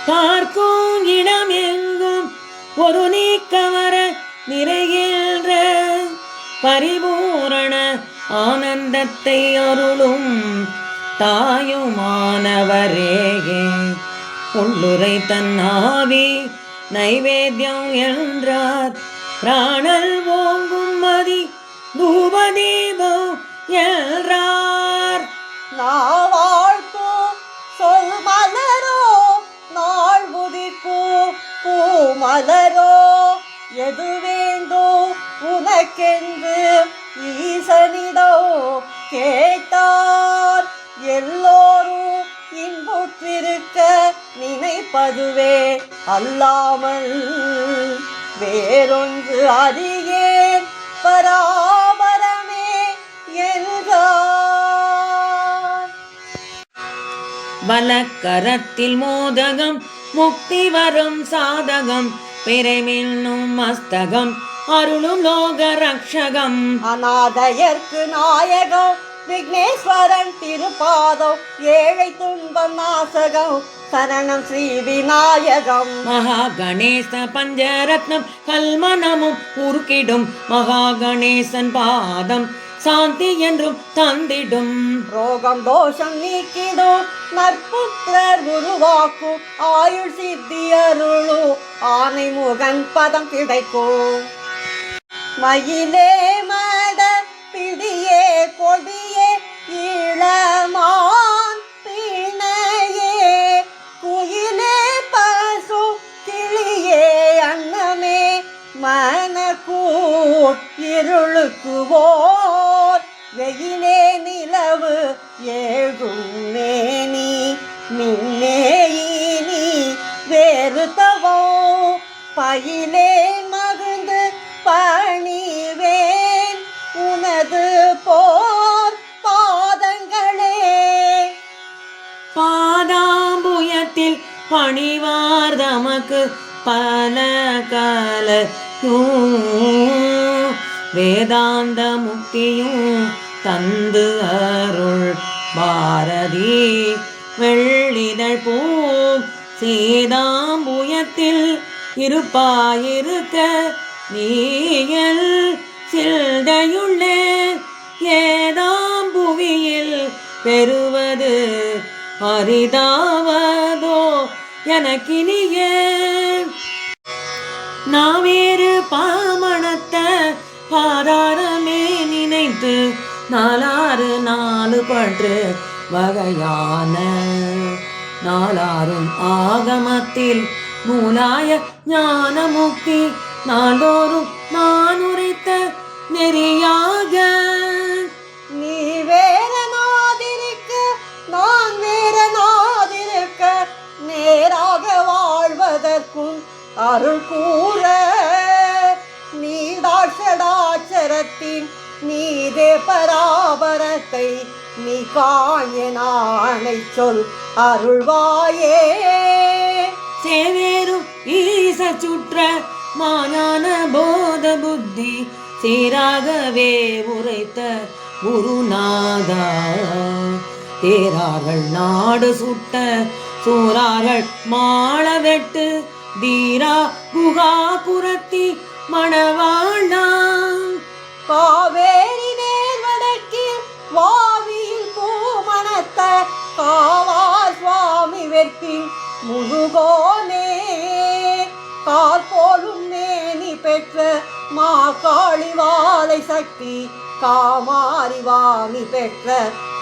பார்க்கும் இடம் எங்கும் ஒரு நீக்கவர நிறைகின்ற பரிபூரண ஆனந்தத்தை அருளும் தாயுமானவரேகே. உள்ளுரை தன்னாவி நைவேத்தியம் என்றார் பிராணல் ஓங்கும் மதி தூபதீபம் என்றார். நாவாழ்கோ சொல் மலரோ நாள் உதிக்கோ பூமலரோ எது வேண்டோ உனக்கென்று ஈசனிடோ கேட்டார். எல்லோரும் இன்புற்றிருக்க நினைப்பதுவே அல்லாமல் வேறொன்று அறியேன் பராபரமே என்றார். வலக்கரத்தில் மோதகம் முக்தி வரும் சாதகம் பிறைமின்னும் மஸ்தகம் அருளும் லோக ரக்ஷகம். அநாதையர்க்கு நாயகம் விக்னேஸ்வரன் திருப்பாதம் ஏழை துன்பம் நாசகம் சரணம் ஸ்ரீ விநாயகம். மகா கணேச பஞ்சரத்னம் கல்மனமும் உருக்கிடும் மகா கணேசன் பாதம் சாந்தி என்றும் தந்திடும். ரோகம் தோஷம் நீக்கிடும் நற்புத்திரர் உருவாக்கும் ஆயுள் சித்தி அருளும் ஆனை முகன் பதம் கிடைக்கும். மயிலே மட பிடியே கொடியே இளமான் பிணையே குயிலே பசு கிளியே அன்னமே மனக்கூர் இருளுக்கு ஓர் வெயிலே நிலவு ஏழும் மேனி மின்னேயினி வேறு தவோ பயிலே மகிழ்ந்து பணிவேன் உனது போர் பாதங்களே. பாதாம்புயத்தில் பணிவார் தமக்கு பல கால வேதாந்த முக்தியும் தந்து அருள் பாரதி வெள்ளிதழ் பூ சேதாம்புயத்தில் இருப்பாயிருக்க நீயல் சில்டையுள்ளே ஏதாம்புவியில் பெறுவது அரிதாவதோ எனக்கினியே. நாவேறு பாமணத்த பாதாரமே நினைத்து நாலாறு நாலு பற்று வகையான நாலாரும் ஆகமத்தில் நூலாய ஞான முக்தி நாள்தோறும் நான் உரைத்த நெறியாக. நீ வேற நாதிருக்க நான் வேற நாதிருக்க நேராக வாழ்வதற்கும் அருள் கூற நீடாட்சடாட்சரத்தின் நீதே பராபரத்தை நீ காய நாளை சொல் அருள்வாயே. சேவேரும் ஈச சுற்ற மாஞான போத புத்தி சீராகவே உரைத்த குருநாதா. தேரார்கள் நாடு சுட்ட சூரார்கள் மாள வெட்டு தீரா குகா குரத்தி மணவாழ்னா. காவேரி நேர் வடக்கில் வாவியில் பூமணத்த காவார் சுவாமி வெற்றின் முழுகோனே கார்போலும் நேனி பெற்ற மா காளி வாழை சக்தி காமாரி வாமி பெற்ற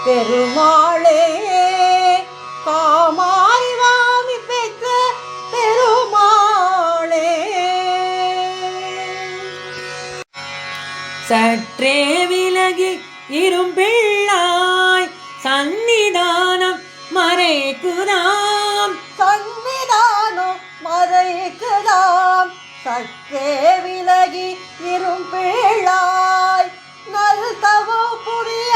பெருமாளே காமாரி வாமி பெற்ற பெருமாளே. சற்றே விலகி இரும்பிள்ளாய் சந்நிதானம் மறைக்குதாம் சந்நிதானம் மறைக்குதாம். சற்றே விலகி இரும்பிள்ளாய் நல் தவோ புரிய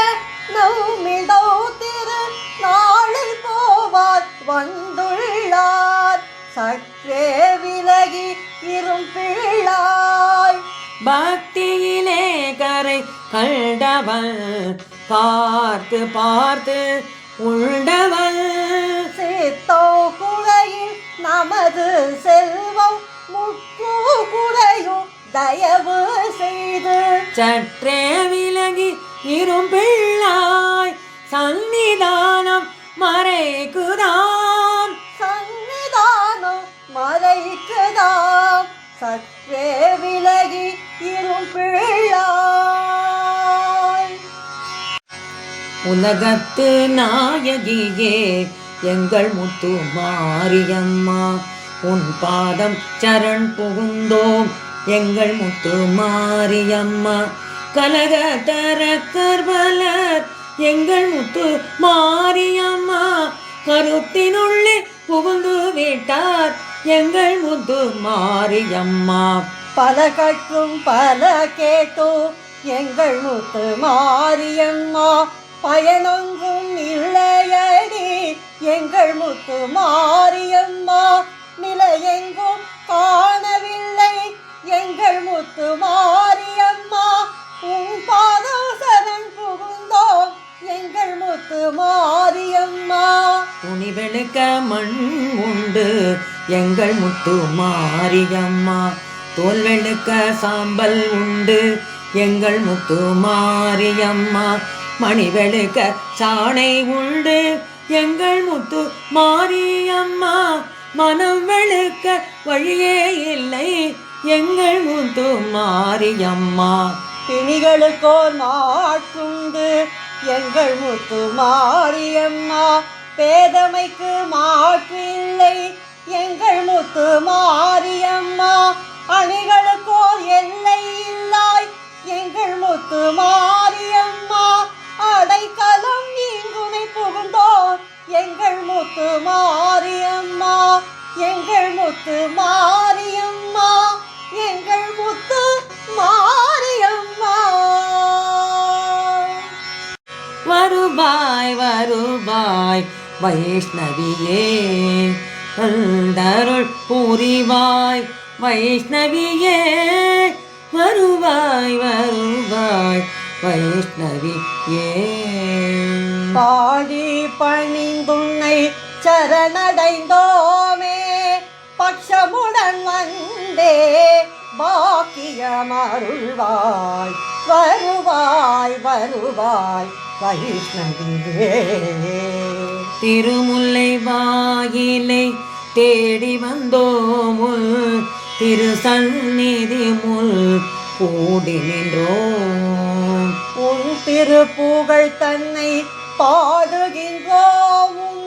நௌமிடோ திரு நாளில் போவார் வந்துள்ளார். சற்றே விலகி இரும்பிள்ளாய் பக்தியிலே கரை கண்டவள் பார்த்து பார்த்து உண்டவள் சேத்தோ குழையில் நமது செல்வம் முற்று குறையும் தயவு செய்து சற்றே விலகி இரும்பிள்ளாய் சந்நிதானம் மறைக்குதாம் சந்நிதானம் மறைக்குதாம் சற்றே விலகி இரும்பிள்ளாய். உலகத்து நாயகியே எங்கள் முத்து மாரியம்மா உன் பாதம் சரண் புகுந்தோம் எங்கள் முத்து மாரியம்மா. கலகத்தர கர்வலர் எங்கள் முத்து மாரியம்மா கருத்தினுள்ளே புகுந்து விட்டார் எங்கள் முத்து மாரியம்மா. பல கற்றும் பல கேட்டும் எங்கள் முத்து மாரியம்மா பயனொன்றும் இல்லையடி எங்கள் முத்து மாரியம்மா. நிலையெங்கும் காணவில்லை எங்கள் முத்து மாரியம்மா உன் பாதம் சரண் புகுந்தோம் எங்கள் முத்து மாரியம்மா. துணி வெளுக்க மண் உண்டு எங்கள் முத்து மாரியம்மா தோல் வெளுக்க சாம்பல் உண்டு எங்கள் முத்து மாரியம்மா. மணி வெளுக்க சாணை உண்டு எங்கள் முத்து மாரியம்மா மனம் வெளுக்க வழியே இல்லை எங்கள் முத்து மாரியம்மா. பிணிகளுக்கோர் மாற்றுண்டு எங்கள் முத்து மாரியம்மா பேதமைக்கு மாற்று இல்லை எங்கள் முத்து மாரியம்மா. அணிகளுக்கோர் எல்லை இல்லாய் எங்கள் முத்து மாரியம்மா அடைக்கலம் நீங்குனை புகுந்தோர் எங்கள் முத்து மாரியம்மா எங்கள் முத்து மாரியம்மா எங்கள் முத்து மாரியம்மா. வருவாய் வருவாய் வைஷ்ணவியே வந்தருள் புரிவாய் வைஷ்ணவியே வருவாய் வருவாய் வைஷ்ணவியே. பாடி பணிந்துன்னை சரணடைந்தோமே பட்சமுடன் வந்தே பாக்கியமருள்வாய் வருவாய் வருவாய் வைஷ்ணவியே. திருமுல்லை வாயிலை தேடி வந்தோமுல் திருசந்நிதி முல் கூடி நின்றோம் உன் திருப்புகழ் தன்னை பாடுகின்றோம் உன்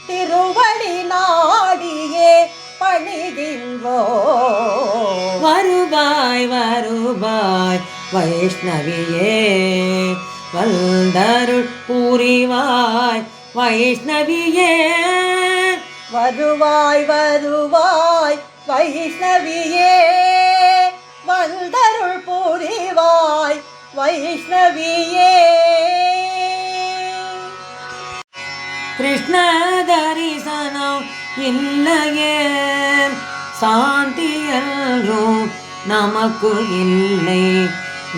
திருவடி நாடியே பணிகின்றோம். வருவாய் வருவாய் வைஷ்ணவியே வந்தருள் புரிவாய் வைஷ்ணவியே வருவாய் வருவாய் வைஷ்ணவியே வந்தருள் புரிவாய் வைஷ்ணவியே. கிருஷ்ண தரிசனம் இல்லையே சாந்தி என்றும் நமக்கு இல்லை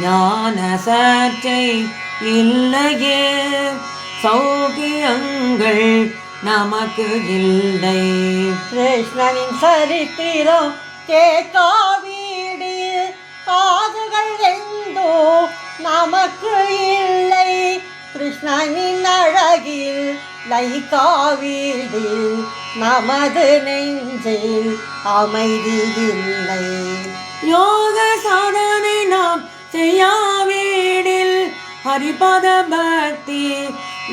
ஞான சர்ச்சை இல்லையே சௌகியங்கள் நமக்கு இல்லை. கிருஷ்ணனின் சரித்திரம் கேட்காவீடு காதுகள் எந்தோ நமக்கு இல்லை கிருஷ்ணனின் அழகில் லைக்காவீடு நமது நெஞ்சில் அமைதி இல்லை. யோக சாதனை நாம் செய்யாவிடில் ஹரிபத பக்தி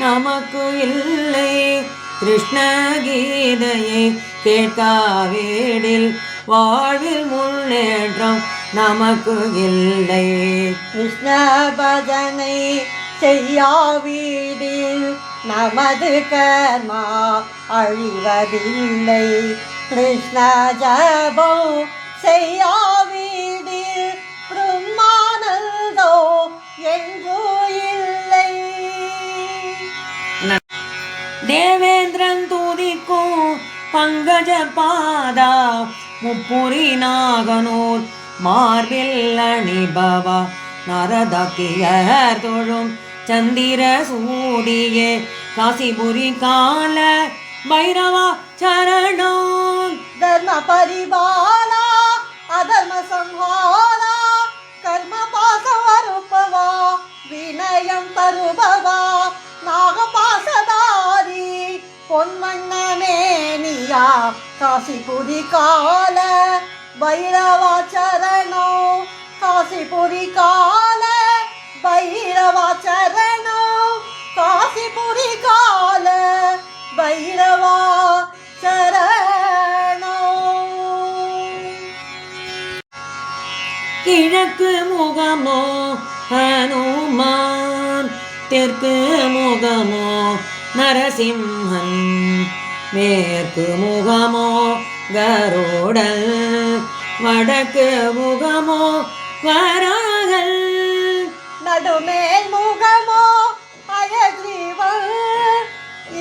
நமக்கு இல்லை கிருஷ்ண கீதையை கேட்காவிடில் வாழ்வில் முன்னேற்றம் நமக்கு இல்லை. கிருஷ்ண பஜனை செய்யாவிடில் நமது கர்மா அழிவதில்லை கிருஷ்ண ஜபம் செய்யாவிடில் பிரம்மானந்தோ எங்கோ இல்லை. தேவேந்திரன் துதிக்கும் பங்கஜ பாதா முப்புரி நாகனூர் மார்பில் அணிபவா நரதக்கியர் தொழும் சந்திர சூடியே காசிபுரி கால பைரவா சரணம். பரிபாலா அதர்ம சம்ஹாரா கர்ம பாசவருப்பவா வினயம் தருபவா நாகபாசதாரி பொன்வண்ணமேனியா காசிபுரி கால பைரவா சரணோ காசிபுரி கால பைரவா சரணோ காசிபுரி கால பைரவா சரணோ. கிழக்கு முகமோ ஹனுமான் தெற்கு முகமோ நரசிம்ஹன் மேற்கு முகமோ கருடன் வடக்கு முகமோ வராகல் நடுமேல் முகமோ அயக்ரீவன்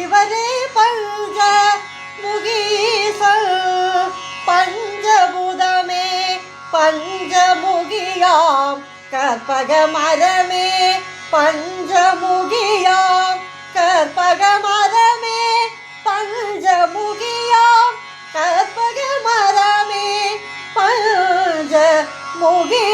இவரே பஞ்ச முகீசன் பஞ்சபூதமே பஞ்சமுகியாம் கற்பக மரமே பஞ்சமுகியாம் கற்பக மரமே பஞ்சமுகியாம் கற்பக மரமே பஞ்சமுகி